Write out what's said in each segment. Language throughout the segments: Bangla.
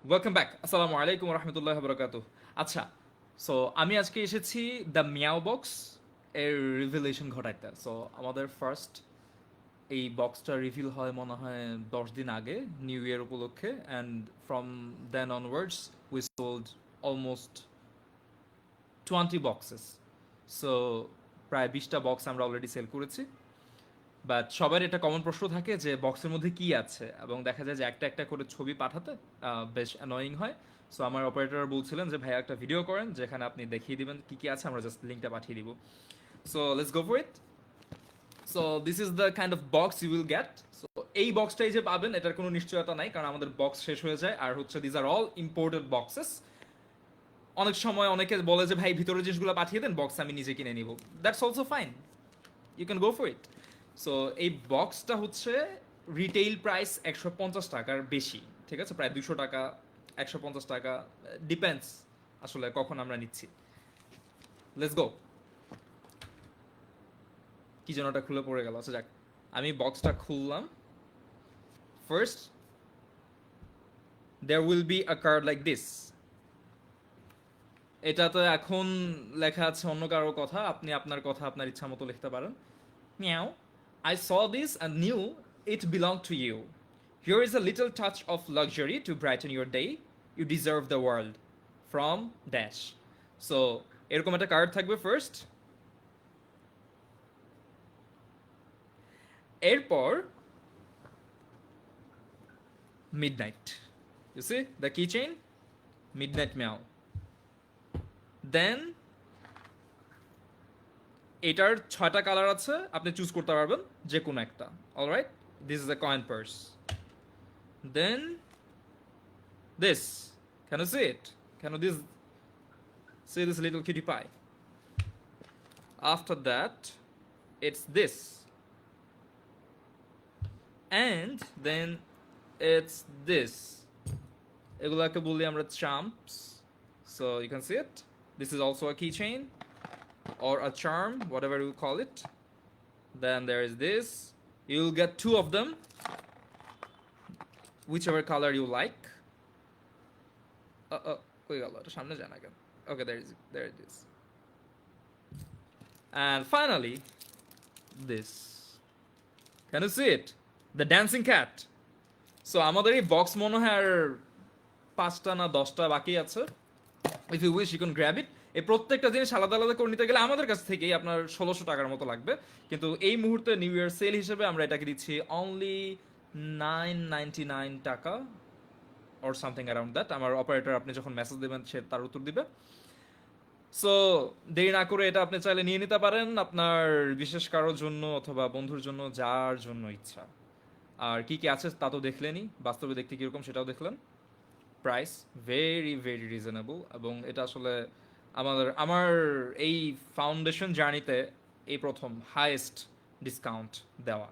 Welcome back. আসসালামু আলাইকুম রহমতুল্লাহ বরকাতুহ। আচ্ছা, সো আমি আজকে এসেছি দ্য মিয়াও বক্স এর রিভিলেশন ঘটাইতে। সো আমাদের ফার্স্ট এই বক্সটা রিভিল হয় মনে হয় 10 দিন আগে, নিউ ইয়ার উপলক্ষে, and from then onwards we sold almost 20 boxes. So প্রায় 20টা বক্স আমরা অলরেডি সেল করেছি। বাট সবার এটা কমন প্রশ্ন থাকে যে বক্সের মধ্যে কি আছে, এবং দেখা যায় যে একটা একটা করে ছবি পাঠাতে বেশ অ্যানয়িং হয়। সো আমার অপারেটর বলছিলেন যে ভাইয়া একটা ভিডিও করেন যেখানে আপনি দেখিয়ে দিবেন কি কি আছে, আমরা জাস্ট লিঙ্কটা পাঠিয়ে দিব। So let's go for it. So this is the kind of box you will get. So এই বক্সটাই যে পাবেন এটার কোনো নিশ্চয়তা নাই, কারণ আমাদের বক্স শেষ হয়ে যায়। আর হচ্ছে these are all imported boxes. অনেক সময় অনেকে বলে যে ভাই ভিতরের জিনিসগুলো পাঠিয়ে দেন, বক্স আমি নিজে কিনে নিব। That's also fine, you can go for it. So এই বক্সটা হচ্ছে রিটেইল প্রাইস 150 টাকার বেশি, ঠিক আছে, প্রায় 200 টাকা, 150 টাকা, ডিপেন্ডস আসলে কখন আমরা নিচ্ছি। Let's go. কি যেন ওটা খুলে পড়ে গেল। আচ্ছা যাক, আমি বক্সটা খুললাম। First there will be a card like this. এটাতে এখন লেখা আছে অন্য কারোর কথা, আপনি আপনার কথা আপনার ইচ্ছা মতো লিখতে পারেন। Meow. I saw this and knew it belonged to you. Here is a little touch of luxury to brighten your day. You deserve the world. From Dash. So, এরকম একটা কার্ড থাকবে ফার্স্ট। এরপর midnight. You see the keychain? Midnight meow. Then এটার 6টা কালার আছে, আপনি চুজ করতে পারবেন যে কোনো একটা। Alright, this is a coin purse. Then this. Can you see it? Can you see this little cutie pie? After that, it's this. And then it's this. এগুলাকে বলি আমরা charms. So you can see it. This is also a keychain or a charm, whatever you call it. Then there is this. You'll get 2 of them, whichever color you like. কই গেল এটা, সামনে যায় না কেন? Okay, there it is. And finally, this. Can you see it? The dancing cat. So আমাদের এই বক্স মনে হয় আর 5টা না 10টা বাকি আছে। If you wish you can grab it. এই প্রত্যেকটা জিনিস আলাদা আলাদা করে নিতে গেলে আমাদের কাছ থেকেই আপনার 1600 টাকার মতো লাগবে, কিন্তু এই মুহূর্তে নিউ ইয়ার সেল হিসেবে আমরা এটাকে দিচ্ছি অনলি 999 টাকা or something around that. আমার অপারেটর আপনি যখন মেসেজ দেবেন সে তার উত্তর দিবে। সো দেরি না করে এটা আপনি চাইলে নিয়ে নিতে পারেন আপনার বিশেষ কারোর জন্য অথবা বন্ধুর জন্য, যার জন্য ইচ্ছা। আর কি কি আছে তা তো দেখলেনই, বাস্তবে দেখতে কীরকম সেটাও দেখলেন। প্রাইস ভেরি ভেরি রিজনেবল, এবং এটা আসলে আমার এই ফাউন্ডেশন জার্নিতে এই প্রথম হাইয়েস্ট ডিসকাউন্ট দেওয়া,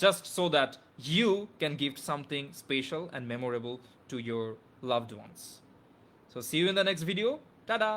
just so that you can give something special and memorable to your loved ones. So see you in the next video. Ta-da!